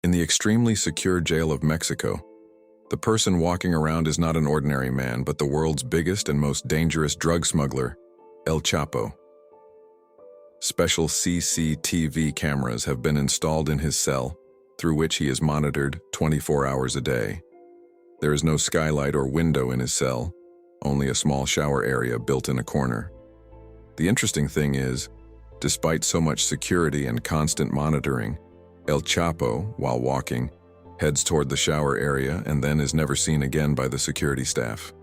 In the extremely secure jail of Mexico, the person walking around is not an ordinary man, but the world's biggest and most dangerous drug smuggler, El Chapo. Special CCTV cameras have been installed in his cell, through which he is monitored 24 hours a day. There is no skylight or window in his cell, only a small shower area built in a corner. The interesting thing is, despite so much security and constant monitoring, El Chapo, while walking, heads toward the shower area and then is never seen again by the security staff.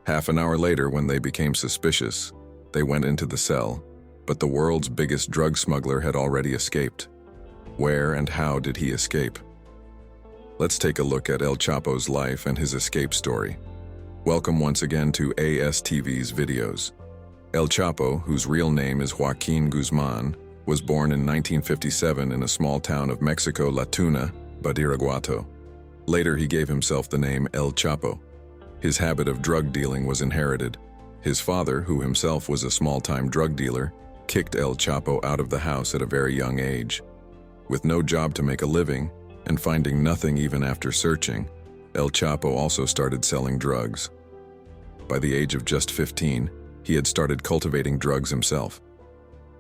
Half an hour later, when they became suspicious, they went into the cell, but the world's biggest drug smuggler had already escaped. Where and how did he escape? Let's take a look at El Chapo's life and his escape story. Welcome once again to ASTV's videos. El Chapo, whose real name is Joaquin Guzman, was born in 1957 in a small town of Mexico, La Tuna, Badiraguato. Later, he gave himself the name El Chapo. His habit of drug dealing was inherited. His father, who himself was a small-time drug dealer, kicked El Chapo out of the house at a very young age. With no job to make a living, and finding nothing even after searching, El Chapo also started selling drugs. By the age of just 15, he had started cultivating drugs himself.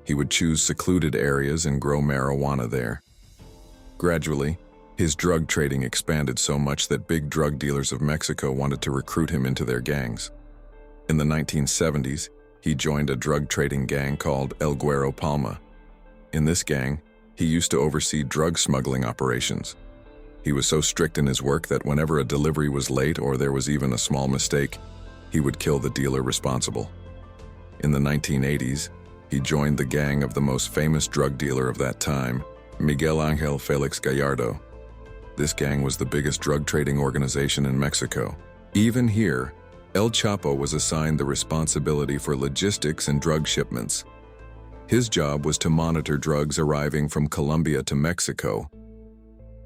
He would choose secluded areas and grow marijuana there. Gradually, his drug trading expanded so much that big drug dealers of Mexico wanted to recruit him into their gangs. In the 1970s, he joined a drug trading gang called El Güero Palma. In this gang, he used to oversee drug smuggling operations. He was so strict in his work that whenever a delivery was late or there was even a small mistake, he would kill the dealer responsible. In the 1980s, he joined the gang of the most famous drug dealer of that time, Miguel Angel Felix Gallardo. This gang was the biggest drug trading organization in Mexico. Even here, El Chapo was assigned the responsibility for logistics and drug shipments. His job was to monitor drugs arriving from Colombia to Mexico.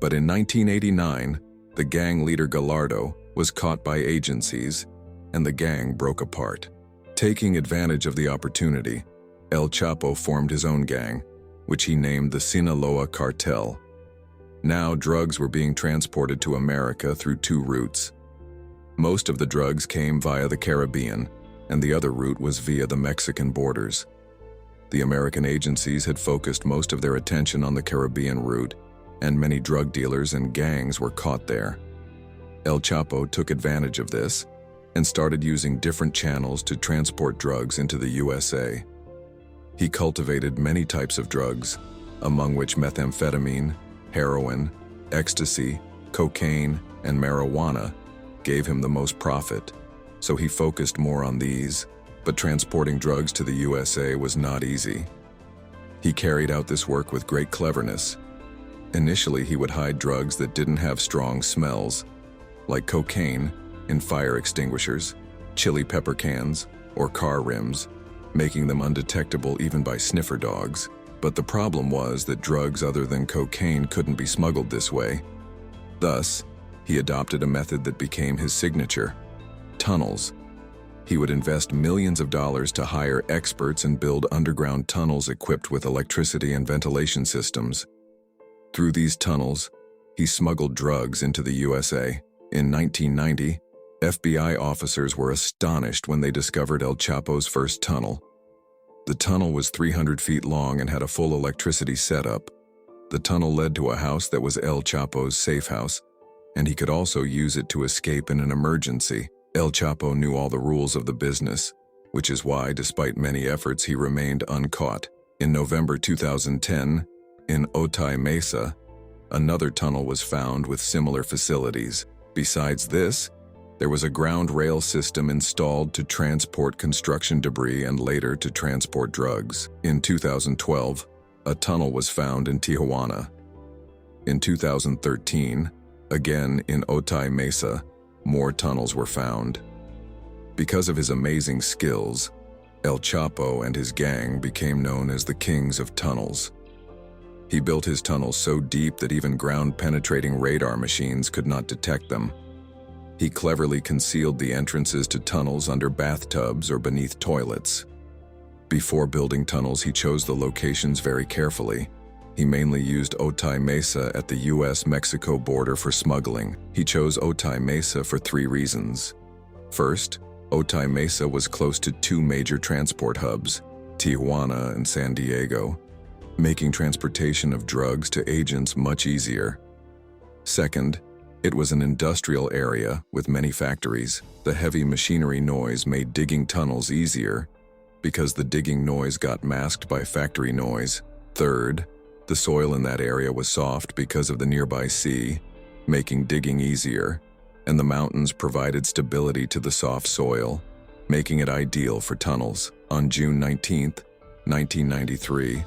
But in 1989, the gang leader Gallardo was caught by agencies, and the gang broke apart. Taking advantage of the opportunity, El Chapo formed his own gang, which he named the Sinaloa Cartel. Now drugs were being transported to America through two routes. Most of the drugs came via the Caribbean, and the other route was via the Mexican borders. The American agencies had focused most of their attention on the Caribbean route, and many drug dealers and gangs were caught there. El Chapo took advantage of this and started using different channels to transport drugs into the USA. He cultivated many types of drugs, among which methamphetamine, heroin, ecstasy, cocaine, and marijuana gave him the most profit, so he focused more on these, but transporting drugs to the USA was not easy. He carried out this work with great cleverness. Initially, he would hide drugs that didn't have strong smells, like cocaine, in fire extinguishers, chili pepper cans, or car rims, making them undetectable even by sniffer dogs. But the problem was that drugs other than cocaine couldn't be smuggled this way. Thus, he adopted a method that became his signature: tunnels. He would invest millions of dollars to hire experts and build underground tunnels equipped with electricity and ventilation systems. Through these tunnels, he smuggled drugs into the USA. In 1990, FBI officers were astonished when they discovered El Chapo's first tunnel. The tunnel was 300 feet long and had a full electricity setup. The tunnel led to a house that was El Chapo's safe house, and he could also use it to escape in an emergency. El Chapo knew all the rules of the business, which is why, despite many efforts, he remained uncaught. In November 2010, in Otay Mesa, another tunnel was found with similar facilities. Besides this, there was a ground rail system installed to transport construction debris and later to transport drugs. In 2012, a tunnel was found in Tijuana. In 2013, again in Otay Mesa, more tunnels were found. Because of his amazing skills, El Chapo and his gang became known as the kings of tunnels. He built his tunnels so deep that even ground-penetrating radar machines could not detect them. He cleverly concealed the entrances to tunnels under bathtubs or beneath toilets. Before building tunnels, he chose the locations very carefully. He mainly used Otay Mesa at the US-Mexico border for smuggling. He chose Otay Mesa for 3 reasons. First, Otay Mesa was close to 2 major transport hubs, Tijuana and San Diego, making transportation of drugs to agents much easier. Second, it was an industrial area with many factories. The heavy machinery noise made digging tunnels easier because the digging noise got masked by factory noise. Third, the soil in that area was soft because of the nearby sea, making digging easier, and the mountains provided stability to the soft soil, making it ideal for tunnels. On June 19, 1993,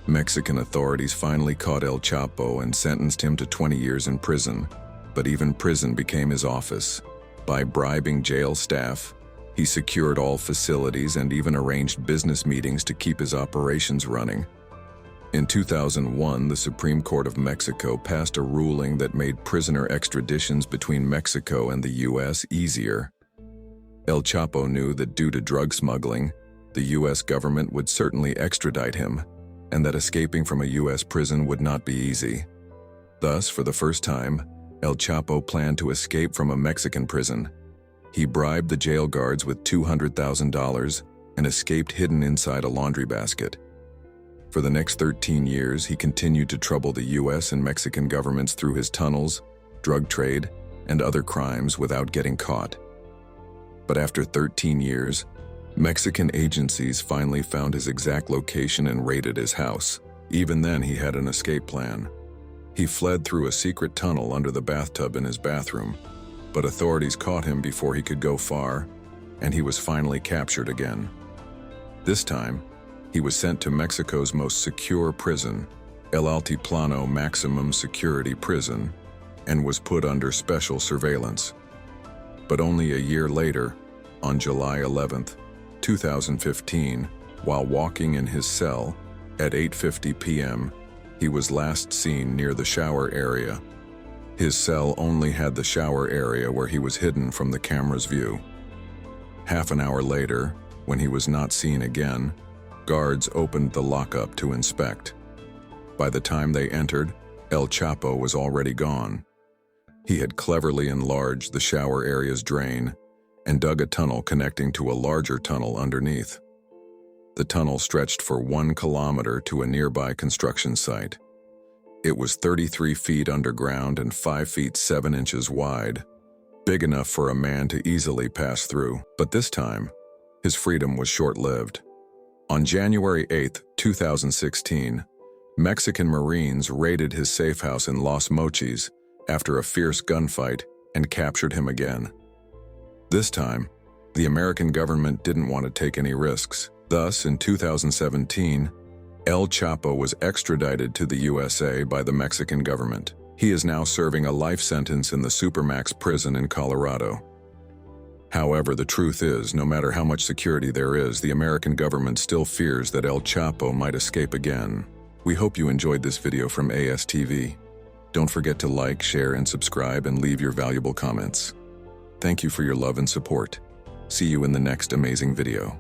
Mexican authorities finally caught El Chapo and sentenced him to 20 years in prison, but even prison became his office. By bribing jail staff, he secured all facilities and even arranged business meetings to keep his operations running. In 2001, the Supreme Court of Mexico passed a ruling that made prisoner extraditions between Mexico and the US easier. El Chapo knew that due to drug smuggling, the US government would certainly extradite him, and that escaping from a US prison would not be easy. Thus, for the first time, El Chapo planned to escape from a Mexican prison. He bribed the jail guards with $200,000 and escaped hidden inside a laundry basket. For the next 13 years, he continued to trouble the US and Mexican governments through his tunnels, drug trade, and other crimes without getting caught. But after 13 years, Mexican agencies finally found his exact location and raided his house. Even then, he had an escape plan. He fled through a secret tunnel under the bathtub in his bathroom, but authorities caught him before he could go far, and he was finally captured again. This time, he was sent to Mexico's most secure prison, El Altiplano Maximum Security Prison, and was put under special surveillance. But only a year later, on July 11, 2015, while walking in his cell at 8:50 p.m., he was last seen near the shower area. His cell only had the shower area where he was hidden from the camera's view. Half an hour later, when he was not seen again, guards opened the lockup to inspect. By the time they entered, El Chapo was already gone. He had cleverly enlarged the shower area's drain and dug a tunnel connecting to a larger tunnel underneath. The tunnel stretched for 1 kilometer to a nearby construction site. It was 33 feet underground and 5 feet 7 inches wide, big enough for a man to easily pass through. But this time, his freedom was short-lived. On January 8, 2016, Mexican Marines raided his safe house in Los Mochis after a fierce gunfight and captured him again. This time, the American government didn't want to take any risks. Thus, in 2017, El Chapo was extradited to the USA by the Mexican government. He is now serving a life sentence in the Supermax prison in Colorado. However, the truth is, no matter how much security there is, the American government still fears that El Chapo might escape again. We hope you enjoyed this video from ASTV. Don't forget to like, share, and subscribe, and leave your valuable comments. Thank you for your love and support. See you in the next amazing video.